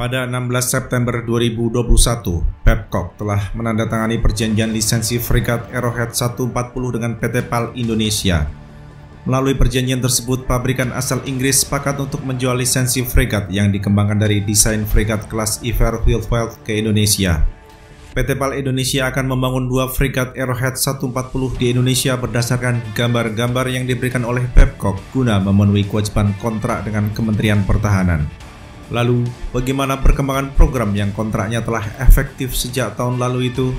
Pada 16 September 2021, Babcock telah menandatangani perjanjian lisensi fregat Arrowhead 140 dengan PT PAL Indonesia. Melalui perjanjian tersebut, pabrikan asal Inggris sepakat untuk menjual lisensi fregat yang dikembangkan dari desain fregat kelas Iver Wheelfield ke Indonesia. PT PAL Indonesia akan membangun 2 fregat Arrowhead 140 di Indonesia berdasarkan gambar-gambar yang diberikan oleh Babcock guna memenuhi kewajiban kontrak dengan Kementerian Pertahanan. Lalu, bagaimana perkembangan program yang kontraknya telah efektif sejak tahun lalu itu?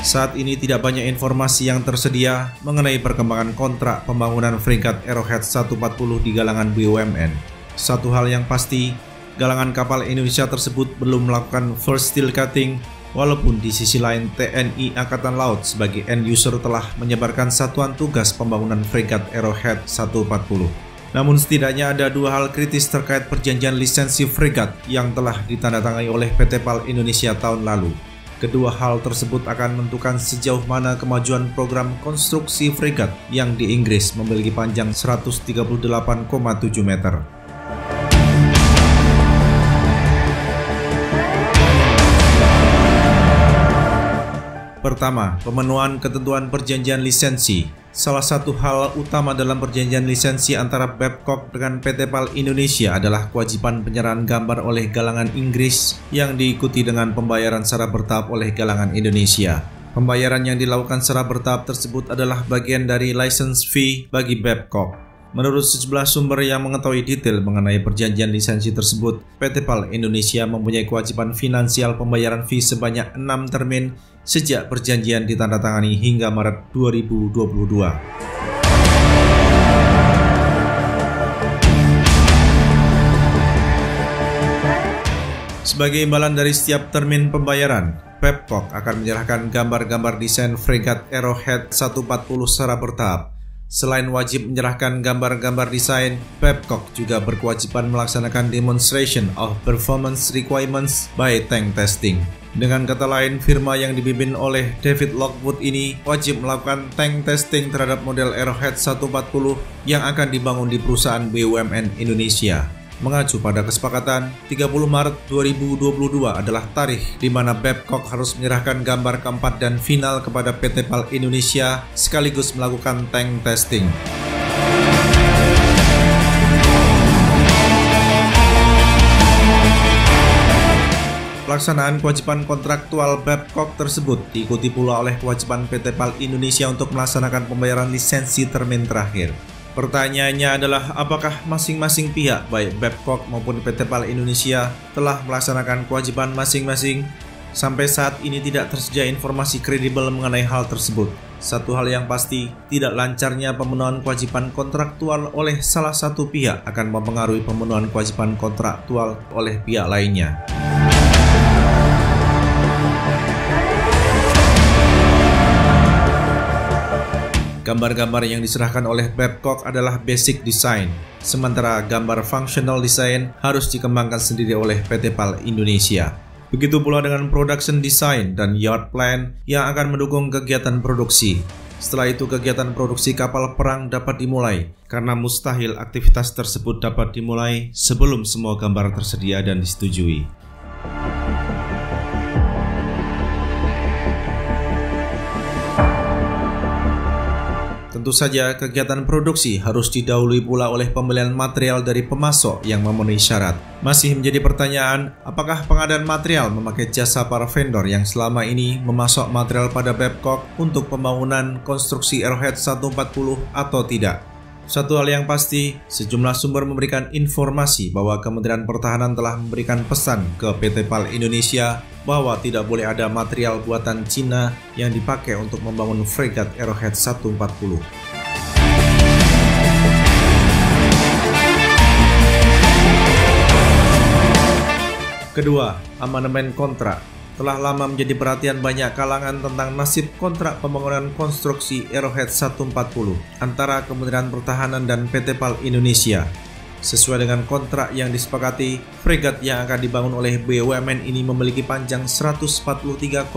Saat ini tidak banyak informasi yang tersedia mengenai perkembangan kontrak pembangunan fregat Arrowhead 140 di galangan BUMN. Satu hal yang pasti, galangan kapal Indonesia tersebut belum melakukan first steel cutting, walaupun di sisi lain TNI Angkatan Laut sebagai end user telah menyebarkan satuan tugas pembangunan fregat Arrowhead 140. Namun setidaknya ada 2 hal kritis terkait perjanjian lisensi fregat yang telah ditandatangani oleh PT PAL Indonesia tahun lalu. Kedua hal tersebut akan menentukan sejauh mana kemajuan program konstruksi fregat yang di Inggris memiliki panjang 138,7 meter. Pertama, pemenuhan ketentuan perjanjian lisensi. Salah satu hal utama dalam perjanjian lisensi antara Babcock dengan PT PAL Indonesia adalah kewajiban penyerahan gambar oleh galangan Inggris yang diikuti dengan pembayaran secara bertahap oleh galangan Indonesia. Pembayaran yang dilakukan secara bertahap tersebut adalah bagian dari license fee bagi Babcock. Menurut sejumlah sumber yang mengetahui detail mengenai perjanjian lisensi tersebut, PT PAL Indonesia mempunyai kewajiban finansial pembayaran fee sebanyak 6 termin sejak perjanjian ditandatangani hingga Maret 2022. Sebagai imbalan dari setiap termin pembayaran, Babcock akan menyerahkan gambar-gambar desain fregat Arrowhead 140 secara bertahap. Selain wajib menyerahkan gambar-gambar desain, Babcock juga berkewajiban melaksanakan demonstration of performance requirements by tank testing. Dengan kata lain, firma yang dipimpin oleh David Lockwood ini wajib melakukan tank testing terhadap model Arrowhead 140 yang akan dibangun di perusahaan BUMN Indonesia. Mengacu pada kesepakatan, 30 Maret 2022 adalah tarikh di mana Babcock harus menyerahkan gambar keempat dan final kepada PT PAL Indonesia sekaligus melakukan tank testing. Pelaksanaan kewajiban kontraktual Babcock tersebut diikuti pula oleh kewajiban PT PAL Indonesia untuk melaksanakan pembayaran lisensi termin terakhir. Pertanyaannya adalah apakah masing-masing pihak baik Babcock maupun PT PAL Indonesia telah melaksanakan kewajiban masing-masing? Sampai saat ini tidak tersedia informasi kredibel mengenai hal tersebut. Satu hal yang pasti, tidak lancarnya pemenuhan kewajiban kontraktual oleh salah satu pihak akan mempengaruhi pemenuhan kewajiban kontraktual oleh pihak lainnya. Gambar-gambar yang diserahkan oleh Babcock adalah basic design, sementara gambar functional design harus dikembangkan sendiri oleh PT PAL Indonesia. Begitu pula dengan production design dan yard plan yang akan mendukung kegiatan produksi. Setelah itu kegiatan produksi kapal perang dapat dimulai, karena mustahil aktivitas tersebut dapat dimulai sebelum semua gambar tersedia dan disetujui. Tentu saja kegiatan produksi harus didahului pula oleh pembelian material dari pemasok yang memenuhi syarat. Masih menjadi pertanyaan, apakah pengadaan material memakai jasa para vendor yang selama ini memasok material pada Babcock untuk pembangunan konstruksi Arrowhead 140 atau tidak? Satu hal yang pasti, sejumlah sumber memberikan informasi bahwa Kementerian Pertahanan telah memberikan pesan ke PT PAL Indonesia bahwa tidak boleh ada material buatan Cina yang dipakai untuk membangun fregat Arrowhead 140. Kedua, amandemen kontrak. Telah lama menjadi perhatian banyak kalangan tentang nasib kontrak pembangunan konstruksi Arrowhead 140 antara Kementerian Pertahanan dan PT PAL Indonesia. Sesuai dengan kontrak yang disepakati, fregat yang akan dibangun oleh BUMN ini memiliki panjang 143,57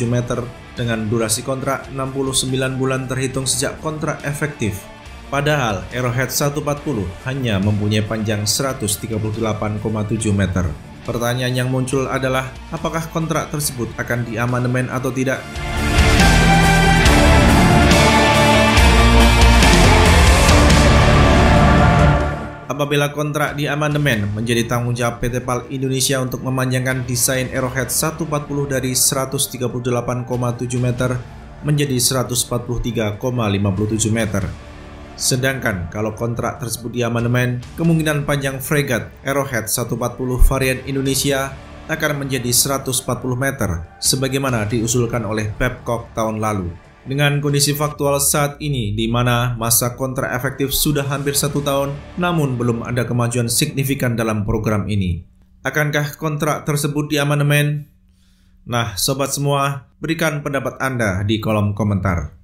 meter dengan durasi kontrak 69 bulan terhitung sejak kontrak efektif. Padahal Arrowhead 140 hanya mempunyai panjang 138,7 meter. Pertanyaan yang muncul adalah, apakah kontrak tersebut akan diamandemen atau tidak? Apabila kontrak diamandemen, menjadi tanggung jawab PT PAL Indonesia untuk memanjangkan desain Arrowhead 140 dari 138,7 meter menjadi 143,57 meter. Sedangkan kalau kontrak tersebut diamandemen, kemungkinan panjang fregat Arrowhead 140 varian Indonesia akan menjadi 140 meter, sebagaimana diusulkan oleh Babcock tahun lalu. Dengan kondisi faktual saat ini di mana masa kontrak efektif sudah hampir 1 tahun, namun belum ada kemajuan signifikan dalam program ini. Akankah kontrak tersebut diamandemen? Nah, sobat semua, berikan pendapat Anda di kolom komentar.